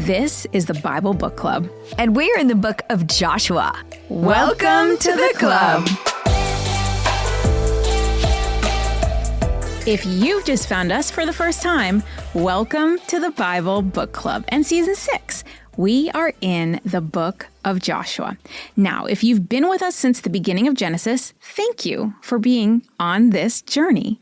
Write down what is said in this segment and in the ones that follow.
This is the Bible Book Club. And we're in the book of Joshua. Welcome to the club. If you've just found us for the first time, welcome to the Bible Book Club and Season 6. We are in the book of Joshua. Now, if you've been with us since the beginning of Genesis, thank you for being on this journey.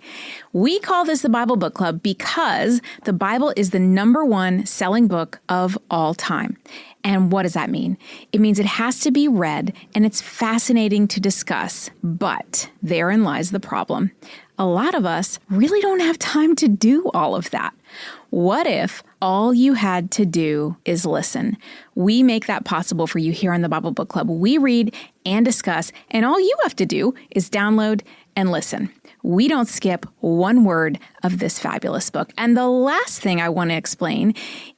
We call this the Bible Book Club because the Bible is the #1 selling book of all time. And what does that mean? It means it has to be read and it's fascinating to discuss, but therein lies the problem. A lot of us really don't have time to do all of that. What if all you had to do is listen? We make that possible for you here on the Bible Book Club. We read and discuss, and all you have to do is download and listen. We don't skip one word of this fabulous book. And the last thing I want to explain,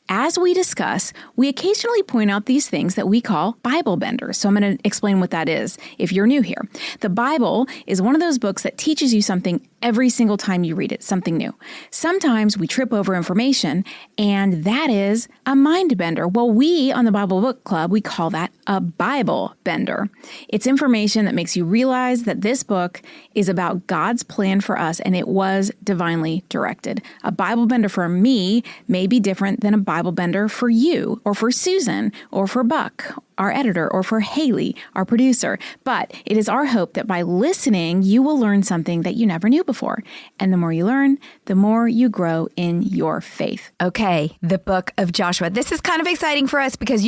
as we discuss, we occasionally point out these things that we call Bible benders. So I'm going to explain what that is if you're new here. The Bible is one of those books that teaches you something every single time you read it, something new. Sometimes we trip over information, and that is a mind bender. Well, we on the Bible Book Club, we call that a Bible bender. It's information that makes you realize that this book is about God's plan for us, and it was divinely directed. A Bible bender for me may be different than a Bible bender for you, or for Susan, or for Buck, our editor, or for Haley, our producer. But it is our hope that by listening, you will learn something that you never knew before. And the more you learn, the more you grow in your faith. Okay, the book of Joshua. This is kind of exciting for us because,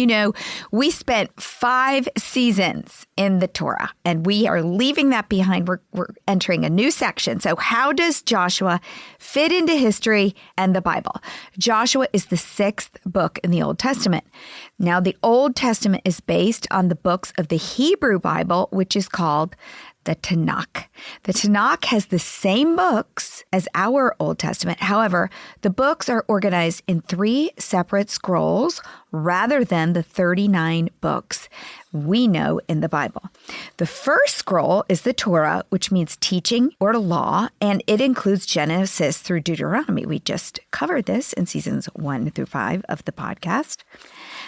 we spent 5 seasons in the Torah, and we are leaving that behind. We're entering a new section. So how does Joshua fit into history and the Bible? Joshua is the 6th book in the Old Testament. Now, the Old Testament is based on the books of the Hebrew Bible, which is called the Tanakh. The Tanakh has the same books as our Old Testament. However, the books are organized in 3 separate scrolls rather than the 39 books we know in the Bible. The first scroll is the Torah, which means teaching or law, and it includes Genesis through Deuteronomy. We just covered this in seasons 1 through 5 of the podcast.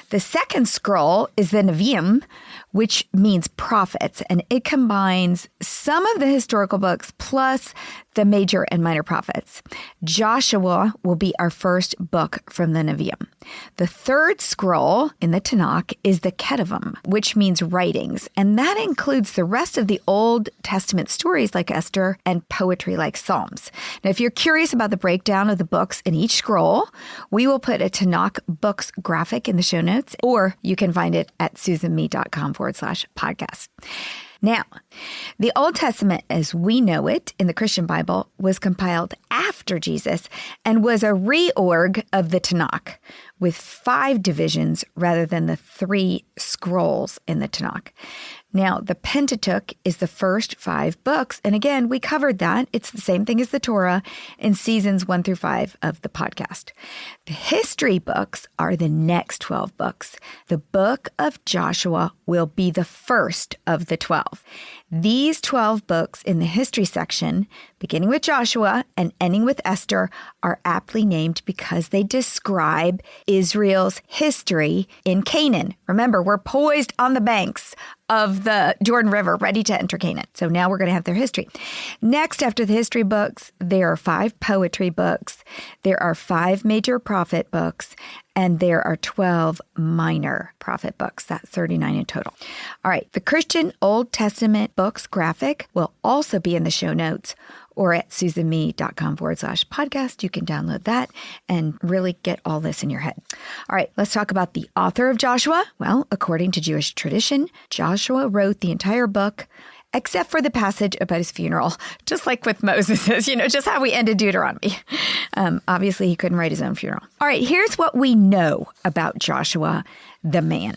The second scroll is the Nevi'im, which means prophets, and it combines some of the historical books plus the major and minor prophets. Joshua will be our first book from the Nevi'im. The third scroll in the Tanakh is the Ketuvim, which means writings, and that includes the rest of the Old Testament stories like Esther and poetry like Psalms. Now, if you're curious about the breakdown of the books in each scroll, we will put a Tanakh books graphic in the show notes, or you can find it at susanme.com/podcast. Now, the Old Testament, as we know it in the Christian Bible, was compiled after Jesus and was a reorg of the Tanakh with 5 divisions rather than the 3 scrolls in the Tanakh. Now, the Pentateuch is the first 5 books. And again, we covered that. It's the same thing as the Torah in seasons 1 through 5 of the podcast. The history books are the next 12 books. The book of Joshua will be the first of the 12. These 12 books in the history section, beginning with Joshua and ending with Esther, are aptly named because they describe Israel's history in Canaan. Remember, we're poised on the banks of the Jordan River, ready to enter Canaan. So now we're going to have their history. Next, after the history books, there are 5 poetry books, there are 5 major prophet books, and there are 12 minor prophet books. That's 39 in total. All right, the Christian Old Testament books graphic will also be in the show notes, or at susanme.com/podcast. You can download that and really get all this in your head. All right, let's talk about the author of Joshua. Well, according to Jewish tradition, Joshua wrote the entire book except for the passage about his funeral, just like with Moses, just how we ended Deuteronomy. Obviously, he couldn't write his own funeral. All right, here's what we know about Joshua, the man.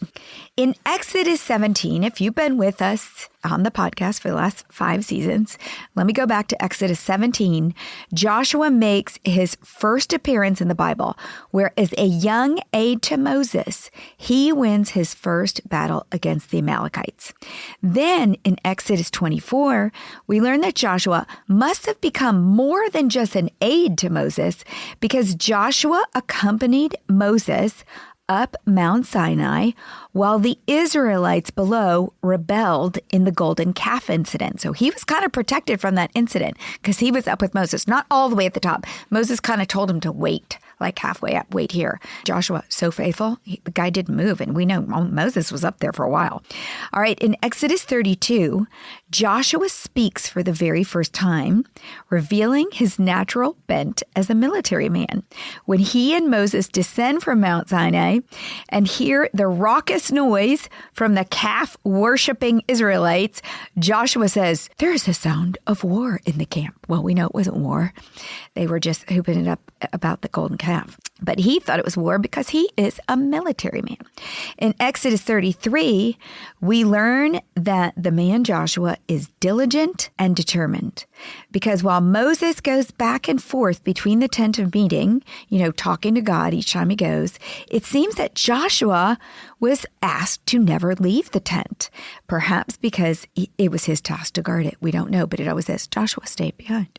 In Exodus 17, if you've been with us on the podcast for the last 5 seasons, let me go back to Exodus 17. Joshua makes his first appearance in the Bible, where as a young aide to Moses, he wins his first battle against the Amalekites. Then in Exodus 24, we learn that Joshua must have become more than just an aide to Moses, because Joshua accompanied Moses up Mount Sinai while the Israelites below rebelled in the golden calf incident. So he was kind of protected from that incident because he was up with Moses, not all the way at the top. Moses kind of told him to wait, like halfway up, wait here. Joshua, so faithful, the guy didn't move, and we know Moses was up there for a while. All right, in Exodus 32, Joshua speaks for the very first time, revealing his natural bent as a military man. When he and Moses descend from Mount Sinai and hear the raucous noise from the calf-worshipping Israelites, Joshua says, "There is a sound of war in the camp." Well, we know it wasn't war. They were just hooping it up about the golden calf. But he thought it was war because he is a military man. In Exodus 33, we learn that the man Joshua is diligent and determined. Because while Moses goes back and forth between the tent of meeting, talking to God each time he goes, it seems that Joshua was asked to never leave the tent. Perhaps because it was his task to guard it. We don't know, but it always says Joshua stayed behind.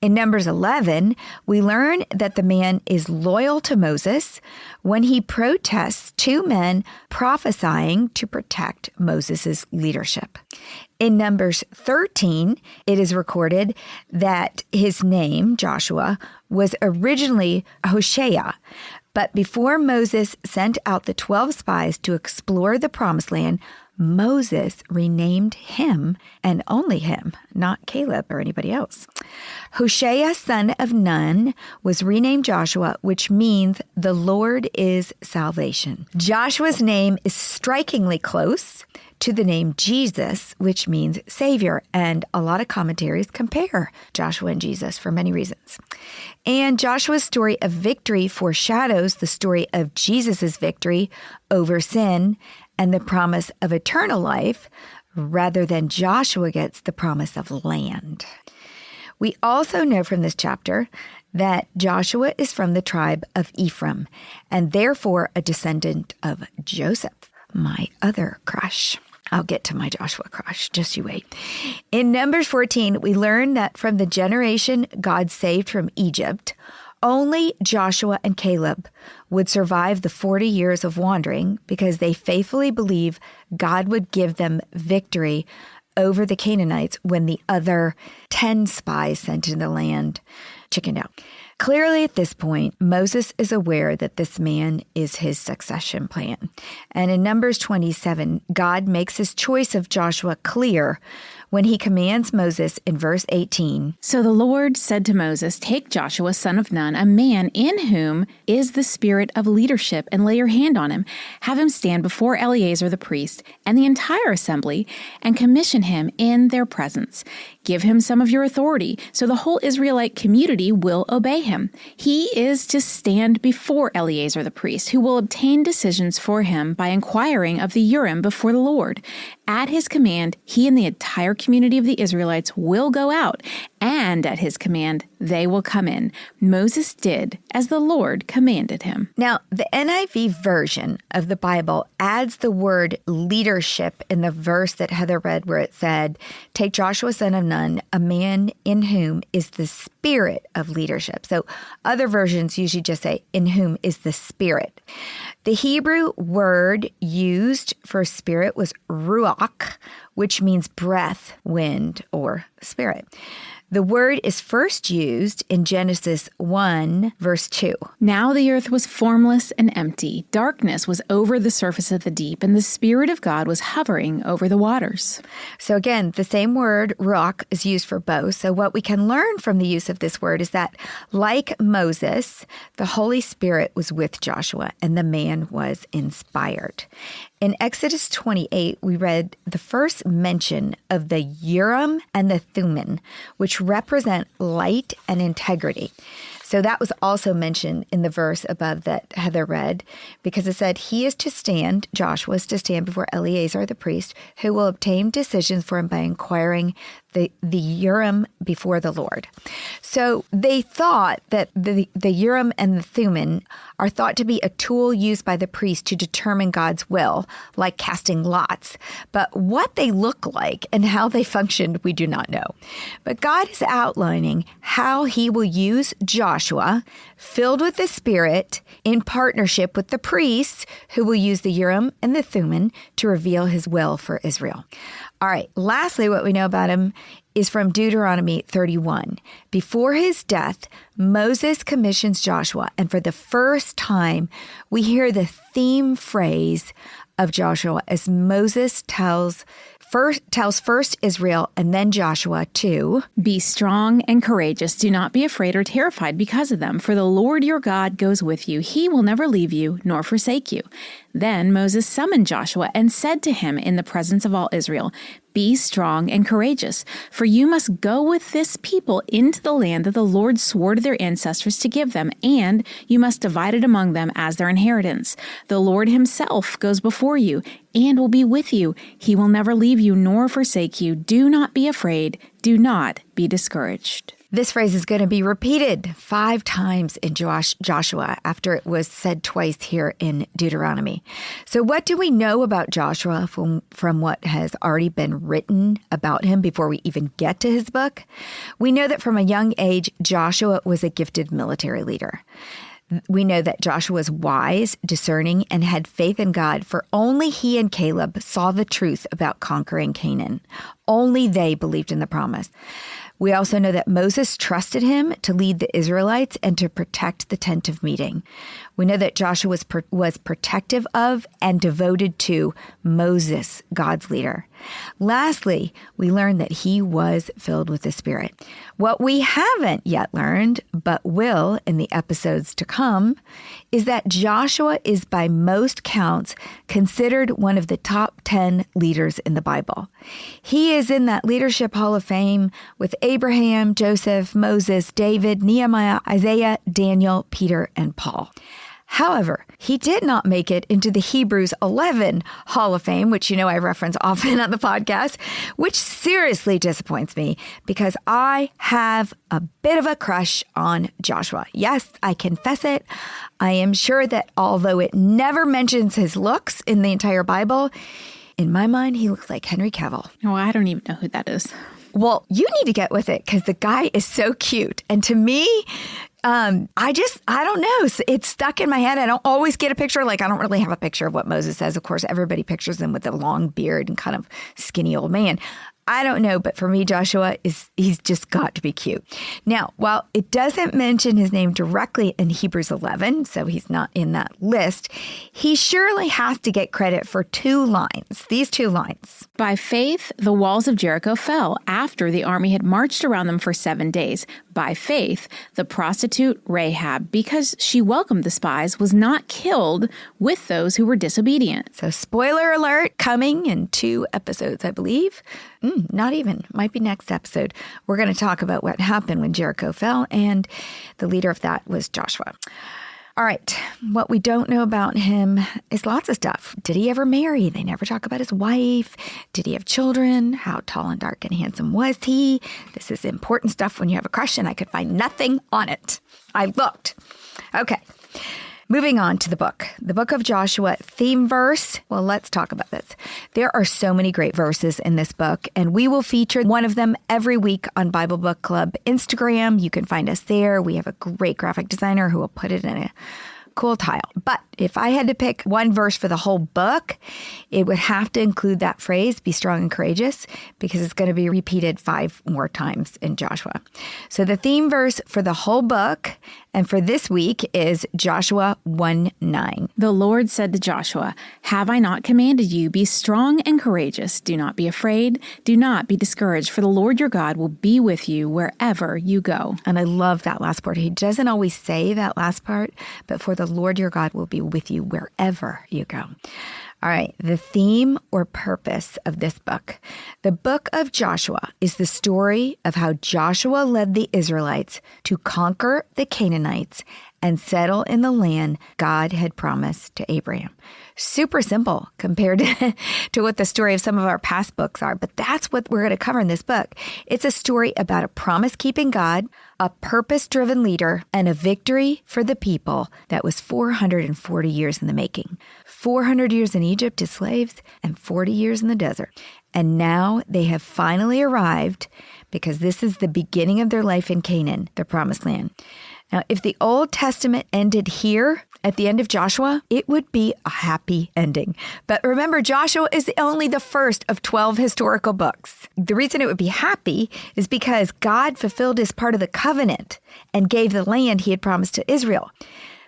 In Numbers 11, we learn that the man is loyal to Moses when he protests two men prophesying to protect Moses' leadership. In Numbers 13, it is recorded that his name, Joshua, was originally Hoshea. But before Moses sent out the 12 spies to explore the Promised Land, Moses renamed him, and only him, not Caleb or anybody else. Hoshea, son of Nun, was renamed Joshua, which means the Lord is salvation. Joshua's name is strikingly close to the name Jesus, which means Savior, and a lot of commentaries compare Joshua and Jesus for many reasons. And Joshua's story of victory foreshadows the story of Jesus' victory over sin and the promise of eternal life, rather than Joshua gets the promise of land. We also know from this chapter that Joshua is from the tribe of Ephraim, and therefore a descendant of Joseph, my other crush. I'll get to my Joshua crush, just you wait. In Numbers 14, we learn that from the generation God saved from Egypt, only Joshua and Caleb would survive the 40 years of wandering because they faithfully believe God would give them victory over the Canaanites when the other 10 spies sent into the land chickened out. Clearly, at this point, Moses is aware that this man is his succession plan. And in Numbers 27, God makes his choice of Joshua clear when he commands Moses in verse 18. So the Lord said to Moses, "Take Joshua, son of Nun, a man in whom is the spirit of leadership, and lay your hand on him. Have him stand before Eleazar the priest and the entire assembly, and commission him in their presence. Give him some of your authority, so the whole Israelite community will obey him. He is to stand before Eleazar the priest, who will obtain decisions for him by inquiring of the Urim before the Lord. At his command, he and the entire community of the Israelites will go out, and at his command, they will come in." Moses did as the Lord commanded him. Now, the NIV version of the Bible adds the word leadership in the verse that Heather read where it said, "Take Joshua, son of Nun, a man in whom is the spirit of leadership." So other versions usually just say, "in whom is the spirit." The Hebrew word used for spirit was ruach, which means breath, wind, or spirit. The word is first used in Genesis 1, verse 2. Now the earth was formless and empty. Darkness was over the surface of the deep, and the Spirit of God was hovering over the waters. So again, the same word, ruach, is used for both. So what we can learn from the use of this word is that, like Moses, the Holy Spirit was with Joshua, and the man was inspired. In Exodus 28, we read the first mention of the Urim and the Thummim, which represent light and integrity. So that was also mentioned in the verse above that Heather read, because it said, Joshua is to stand before Eleazar the priest, who will obtain decisions for him by inquiring the Urim before the Lord. So they thought that the Urim and the Thummim are thought to be a tool used by the priest to determine God's will, like casting lots. But what they look like and how they functioned, we do not know. But God is outlining how he will use Joshua, filled with the Spirit, in partnership with the priests who will use the Urim and the Thummim to reveal his will for Israel. All right, lastly, what we know about him is from Deuteronomy 31. Before his death, Moses commissions Joshua, and for the first time, we hear the theme phrase of Joshua as Moses tells first Israel and then Joshua to be strong and courageous. Do not be afraid or terrified because of them, for the Lord your God goes with you. He will never leave you nor forsake you. Then Moses summoned Joshua and said to him in the presence of all Israel, be strong and courageous, for you must go with this people into the land that the Lord swore to their ancestors to give them, and you must divide it among them as their inheritance. The Lord himself goes before you and will be with you. He will never leave you nor forsake you. Do not be afraid. Do not be discouraged. This phrase is going to be repeated 5 times in Joshua after it was said twice here in Deuteronomy. So what do we know about Joshua from what has already been written about him before we even get to his book? We know that from a young age, Joshua was a gifted military leader. We know that Joshua was wise, discerning, and had faith in God, for only he and Caleb saw the truth about conquering Canaan. Only they believed in the promise. We also know that Moses trusted him to lead the Israelites and to protect the tent of meeting. We know that Joshua was protective of and devoted to Moses, God's leader. Lastly, we learn that he was filled with the Spirit. What we haven't yet learned, but will in the episodes to come, is that Joshua is by most counts considered one of the top 10 leaders in the Bible. He is in that leadership hall of fame with Abraham, Joseph, Moses, David, Nehemiah, Isaiah, Daniel, Peter, and Paul. However, he did not make it into the Hebrews 11 Hall of Fame, which I reference often on the podcast, which seriously disappoints me because I have a bit of a crush on Joshua. Yes, I confess it. I am sure that although it never mentions his looks in the entire Bible, in my mind, he looks like Henry Cavill. Oh, I don't even know who that is. Well, you need to get with it because the guy is so cute. And to me, I don't know. It's stuck in my head. I don't always get a picture. I don't really have a picture of what Moses says. Of course, everybody pictures him with a long beard and kind of skinny old man. I don't know, but for me, Joshua he's just got to be cute. Now, while it doesn't mention his name directly in Hebrews 11, so he's not in that list, he surely has to get credit for 2 lines, these 2 lines. By faith, the walls of Jericho fell after the army had marched around them for 7 days. By faith, the prostitute Rahab, because she welcomed the spies, was not killed with those who were disobedient. So spoiler alert, coming in 2 episodes, I believe. Not even. Might be next episode. We're going to talk about what happened when Jericho fell, and the leader of that was Joshua. All right. What we don't know about him is lots of stuff. Did he ever marry? They never talk about his wife. Did he have children? How tall and dark and handsome was he? This is important stuff when you have a crush, and I could find nothing on it. I looked. Okay. Moving on to the book of Joshua, theme verse. Well, let's talk about this. There are so many great verses in this book, and we will feature one of them every week on Bible Book Club Instagram. You can find us there. We have a great graphic designer who will put it in a cool tile. But if I had to pick one verse for the whole book, it would have to include that phrase, be strong and courageous, because it's going to be repeated 5 more times in Joshua. So the theme verse for the whole book and for this week is Joshua 1:9. The Lord said to Joshua, have I not commanded you, be strong and courageous. Do not be afraid. Do not be discouraged, for the Lord your God will be with you wherever you go. And I love that last part. He doesn't always say that last part, but for the Lord your God will be with you wherever you go. All right, the theme or purpose of this book. The book of Joshua is the story of how Joshua led the Israelites to conquer the Canaanites and settle in the land God had promised to Abraham. Super simple compared to what the story of some of our past books are, but that's what we're going to cover in this book. It's a story about a promise-keeping God, a purpose-driven leader, and a victory for the people that was 440 years in the making. 400 years in Egypt as slaves and 40 years in the desert. And now they have finally arrived because this is the beginning of their life in Canaan, the promised land. Now, if the Old Testament ended here at the end of Joshua, it would be a happy ending. But remember, Joshua is only the first of 12 historical books. The reason it would be happy is because God fulfilled his part of the covenant and gave the land he had promised to Israel.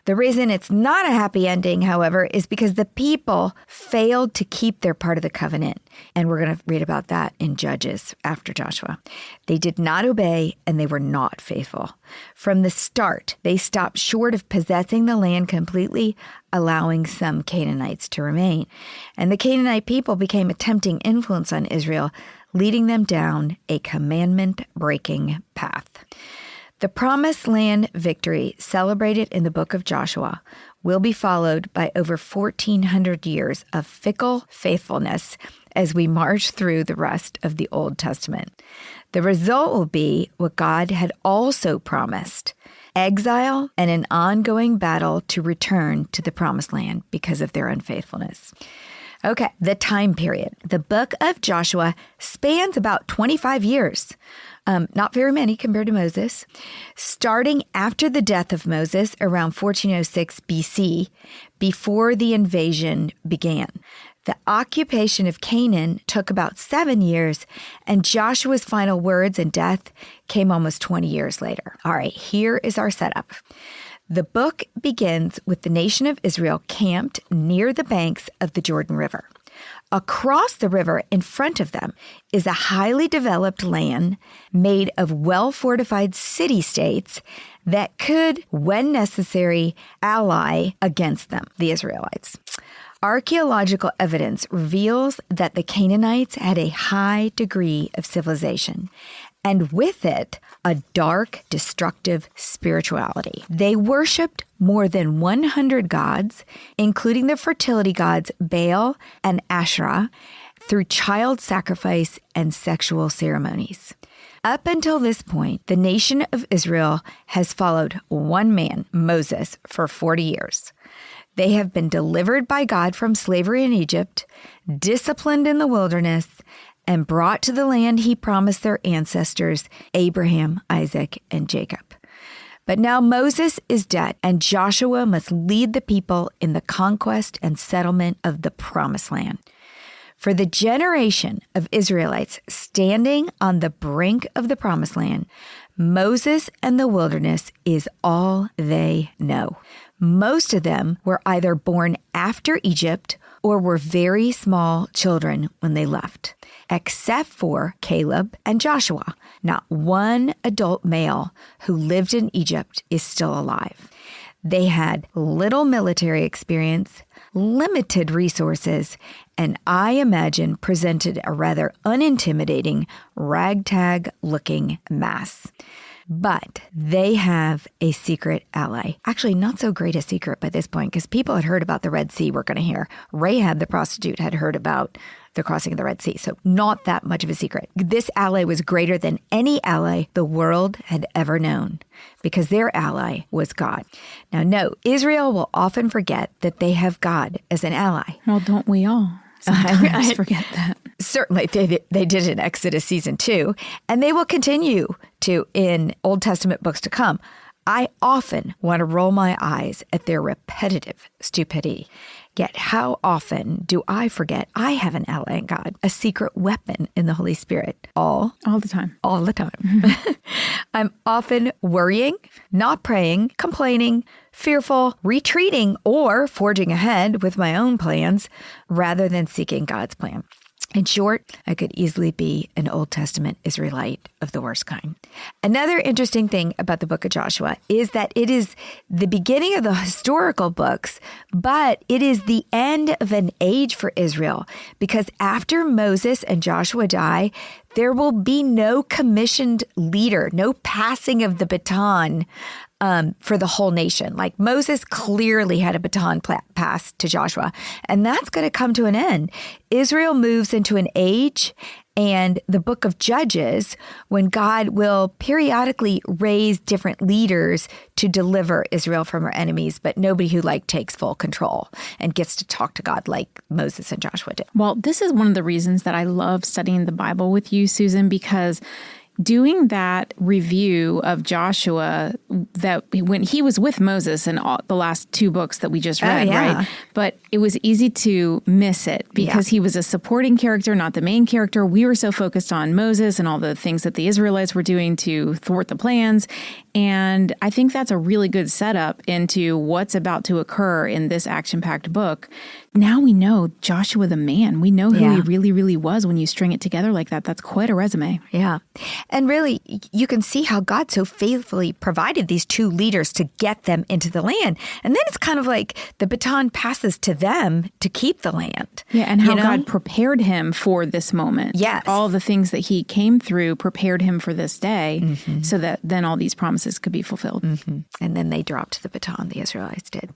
The reason it's not a happy ending, however, is because the people failed to keep their part of the covenant. And we're going to read about that in Judges after Joshua. They did not obey and they were not faithful. From the start, they stopped short of possessing the land completely, allowing some Canaanites to remain. And the Canaanite people became a tempting influence on Israel, leading them down a commandment-breaking path. The Promised Land victory celebrated in the book of Joshua will be followed by over 1,400 years of fickle faithfulness as we march through the rest of the Old Testament. The result will be what God had also promised: exile and an ongoing battle to return to the Promised Land because of their unfaithfulness. Okay, the time period. The book of Joshua spans about 25 years. Not very many compared to Moses. Starting after the death of Moses around 1406 BC, before the invasion began. The occupation of Canaan took about 7 years, and Joshua's final words and death came almost 20 years later. All right, here is our setup. The book begins with the nation of Israel camped near the banks of the Jordan River. Across the river in front of them is a highly developed land made of well-fortified city-states that could, when necessary, ally against them, the Israelites. Archaeological evidence reveals that the Canaanites had a high degree of civilization, and with it, a dark, destructive spirituality. They worshipped more than 100 gods, including the fertility gods Baal and Asherah, through child sacrifice and sexual ceremonies. Up until this point, the nation of Israel has followed one man, Moses, for 40 years. They have been delivered by God from slavery in Egypt, disciplined in the wilderness, and brought to the land he promised their ancestors, Abraham, Isaac, and Jacob. But now Moses is dead, and Joshua must lead the people in the conquest and settlement of the Promised Land. For the generation of Israelites standing on the brink of the Promised Land, Moses and the wilderness is all they know. Most of them were either born after Egypt or were very small children when they left. Except for Caleb and Joshua, not one adult male who lived in Egypt is still alive. They had little military experience, limited resources, and I imagine presented a rather unintimidating, ragtag-looking mass. But they have a secret ally. Actually, not so great a secret by this point, because people had heard about the Red Sea, we're going to hear. Rahab the prostitute had heard about the crossing of the Red Sea, so not that much of a secret. This ally was greater than any ally the world had ever known, because their ally was God. Now note, Israel will often forget that they have God as an ally. Well, don't we all? Sometimes forget that. Certainly, they did in Exodus season 2, and they will continue to in Old Testament books to come. I often want to roll my eyes at their repetitive stupidity. Yet how often do I forget I have an ally in God, a secret weapon in the Holy Spirit? All the time. All the time. I'm often worrying, not praying, complaining, fearful, retreating, or forging ahead with my own plans rather than seeking God's plan. In short, I could easily be an Old Testament Israelite of the worst kind. Another interesting thing about the book of Joshua is that it is the beginning of the historical books, but it is the end of an age for Israel, because after Moses and Joshua die, there will be no commissioned leader, no passing of the baton for the whole nation. Like Moses clearly had a baton passed to Joshua, and that's going to come to an end. Israel moves into an age and the book of Judges when God will periodically raise different leaders to deliver Israel from her enemies, but nobody who takes full control and gets to talk to God like Moses and Joshua did. Well, this is one of the reasons that I love studying the Bible with you, Susan, because doing that review of Joshua, that when he was with Moses in the last two books that we just read, right? But it was easy to miss it because he was a supporting character, not the main character. We were so focused on Moses and all the things that the Israelites were doing to thwart the plans. And I think that's a really good setup into what's about to occur in this action-packed book. Now we know Joshua the man. We know who he really, really was when you string it together like that. That's quite a resume. Yeah. And really, you can see how God so faithfully provided these two leaders to get them into the land. And then it's kind of like the baton passes to them to keep the land. Yeah, and how God prepared him for this moment. Yes. All the things that he came through prepared him for this day so that then all these promises could be fulfilled. And then they dropped the baton, the Israelites did.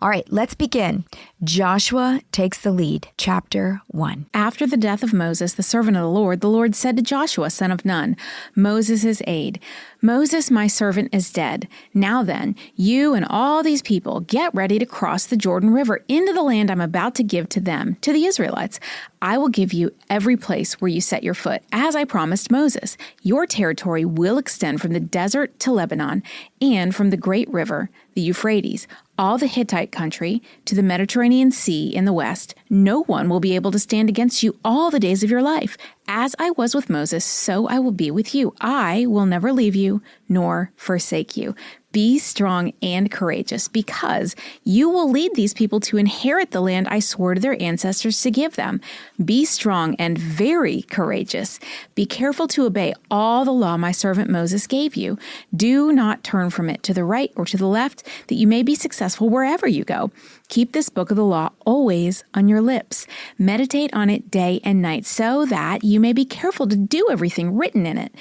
All right, let's begin. Joshua takes the lead. Chapter 1. After the death of Moses, the servant of the Lord said to Joshua, son of Nun, Moses' aide, Moses, my servant, is dead. Now then, you and all these people get ready to cross the Jordan River into the land I'm about to give to them, to the Israelites. I will give you every place where you set your foot, as I promised Moses. Your territory will extend from the desert to Lebanon and from the great river, the Euphrates, all the Hittite country to the Mediterranean Sea in the west. No one will be able to stand against you all the days of your life. As I was with Moses, so I will be with you. I will never leave you nor forsake you. Be strong and courageous, because you will lead these people to inherit the land I swore to their ancestors to give them. Be strong and very courageous. Be careful to obey all the law my servant Moses gave you. Do not turn from it to the right or to the left, that you may be successful wherever you go. Keep this book of the law always on your lips. Meditate on it day and night, so that you may be careful to do everything written in it.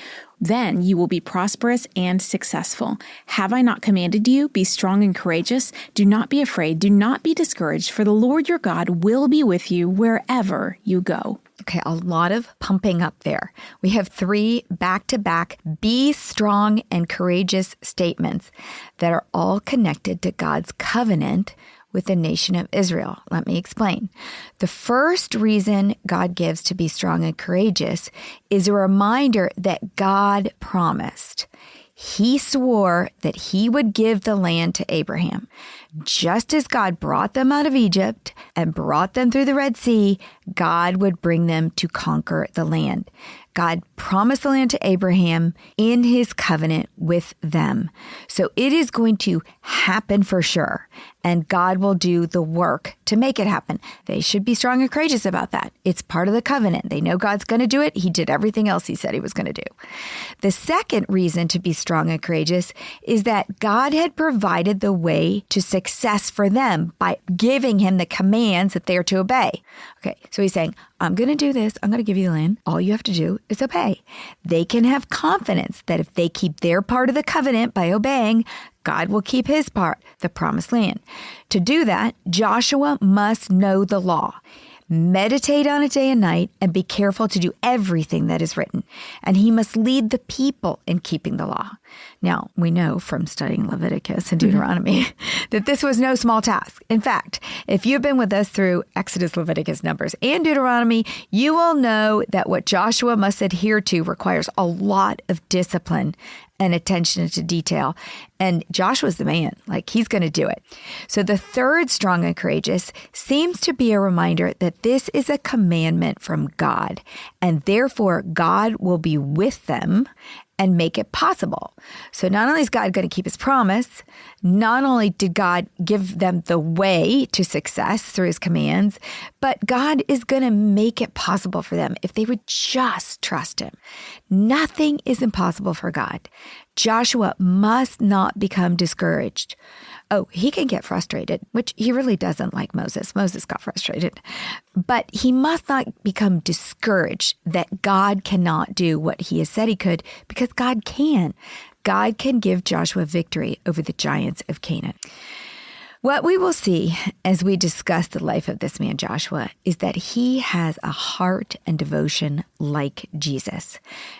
Then you will be prosperous and successful. Have I not commanded you? Be strong and courageous. Do not be afraid. Do not be discouraged, for the Lord your God will be with you wherever you go. Okay, a lot of pumping up there. We have 3 back-to-back be strong and courageous statements that are all connected to God's covenant with the nation of Israel. Let me explain. The first reason God gives to be strong and courageous is a reminder that God promised. He swore that he would give the land to Abraham. Just as God brought them out of Egypt and brought them through the Red Sea, God would bring them to conquer the land. God promised the land to Abraham in his covenant with them. So it is going to happen for sure, and God will do the work to make it happen. They should be strong and courageous about that. It's part of the covenant. They know God's going to do it. He did everything else he said he was going to do. The second reason to be strong and courageous is that God had provided the way to success for them by giving him the commands that they are to obey. Okay, so he's saying, I'm going to do this. I'm going to give you the land. All you have to do is obey. They can have confidence that if they keep their part of the covenant by obeying, God will keep his part, the promised land. To do that, Joshua must know the law. Meditate on it day and night, and be careful to do everything that is written. And he must lead the people in keeping the law. Now, we know from studying Leviticus and Deuteronomy that this was no small task. In fact, if you've been with us through Exodus, Leviticus, Numbers, and Deuteronomy, you will know that what Joshua must adhere to requires a lot of discipline and attention to detail. And Joshua's the man, he's going to do it. So the third strong and courageous seems to be a reminder that this is a commandment from God, and therefore God will be with them and make it possible. So not only is God going to keep his promise, not only did God give them the way to success through his commands, but God is going to make it possible for them if they would just trust him. Nothing is impossible for God. Joshua must not become discouraged. Oh, he can get frustrated, which he really doesn't like Moses. Moses got frustrated. But he must not become discouraged that God cannot do what he has said he could, because God can. God can give Joshua victory over the giants of Canaan. What we will see as we discuss the life of this man, Joshua, is that he has a heart and devotion like Jesus.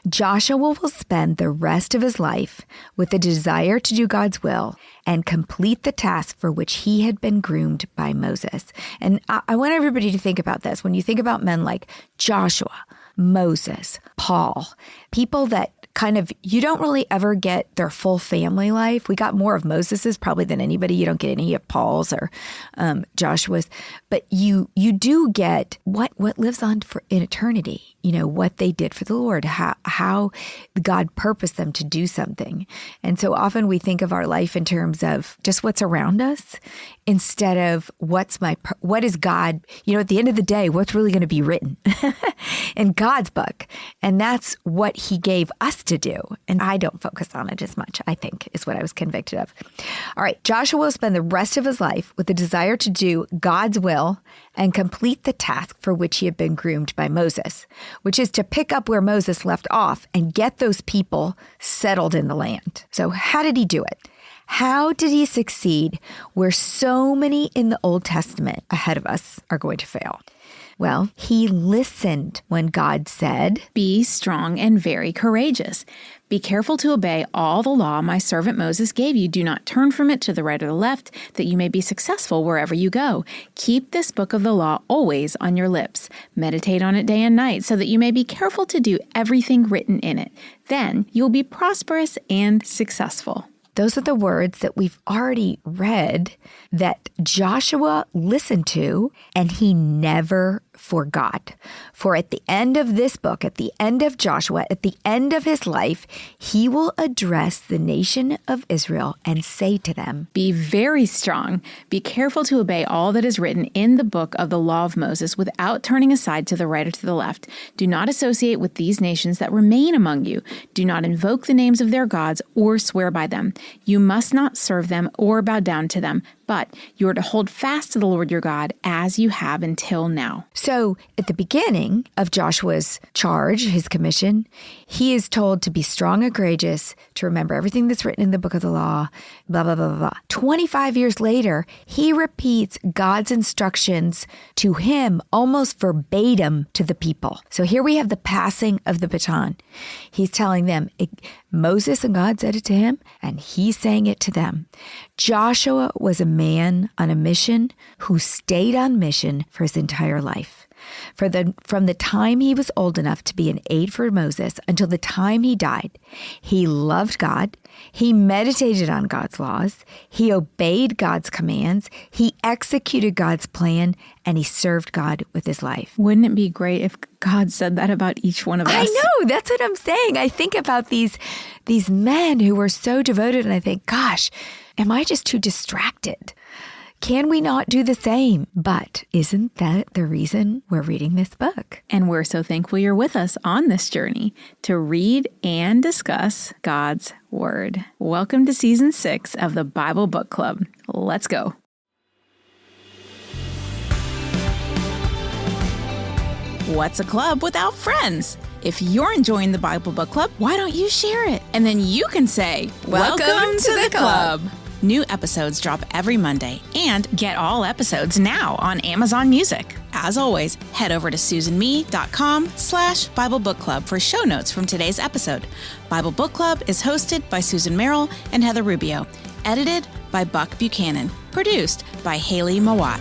Joshua will spend the rest of his life with a desire to do God's will and complete the task for which he had been groomed by Moses. And I want everybody to think about this. When you think about men like Joshua, Moses, Paul, people that kind of, you don't really ever get their full family life. We got more of Moses's probably than anybody. You don't get any of Paul's or Joshua's, but you do get what lives on in eternity. You know, what they did for the Lord, how God purposed them to do something. And so often we think of our life in terms of just what's around us instead of what is God, you know, at the end of the day, what's really going to be written in God's book. And that's what he gave us to do. And I don't focus on it as much, I think, is what I was convicted of. All right, Joshua will spend the rest of his life with the desire to do God's will and complete the task for which he had been groomed by Moses, which is to pick up where Moses left off and get those people settled in the land. So how did he do it? How did he succeed where so many in the Old Testament ahead of us are going to fail? Well, he listened when God said, "Be strong and very courageous. Be careful to obey all the law my servant Moses gave you. Do not turn from it to the right or the left, that you may be successful wherever you go. Keep this book of the law always on your lips. Meditate on it day and night, so that you may be careful to do everything written in it. Then you will be prosperous and successful." Those are the words that we've already read that Joshua listened to, and he never forgot. For at the end of this book, at the end of Joshua, at the end of his life, he will address the nation of Israel and say to them, "Be very strong. Be careful to obey all that is written in the book of the law of Moses without turning aside to the right or to the left. Do not associate with these nations that remain among you. Do not invoke the names of their gods or swear by them. You must not serve them or bow down to them, but you are to hold fast to the Lord your God as you have until now." So at the beginning of Joshua's charge, his commission, he is told to be strong and courageous, to remember everything that's written in the book of the law, blah, blah, blah, blah, blah. 25 years later, he repeats God's instructions to him almost verbatim to the people. So here we have the passing of the baton. He's telling them, Moses and God said it to him, and he's saying it to them. Joshua was a man on a mission who stayed on mission for his entire life. From the time he was old enough to be an aide for Moses until the time he died, he loved God, he meditated on God's laws, he obeyed God's commands, he executed God's plan, and he served God with his life. Wouldn't it be great if God said that about each one of us? I know, that's what I'm saying. I think about these men who were so devoted, and I think, gosh, am I just too distracted? Can we not do the same? But isn't that the reason we're reading this book? And we're so thankful you're with us on this journey to read and discuss God's Word. Welcome to Season 6 of the Bible Book Club. Let's go. What's a club without friends? If you're enjoying the Bible Book Club, why don't you share it? And then you can say, "Welcome to the club." New episodes drop every Monday, and get all episodes now on Amazon Music. As always, head over to susanme.com/Bible Book Club for show notes from today's episode. Bible Book Club is hosted by Susan Merrill and Heather Rubio, edited by Buck Buchanan, produced by Haley Mawat.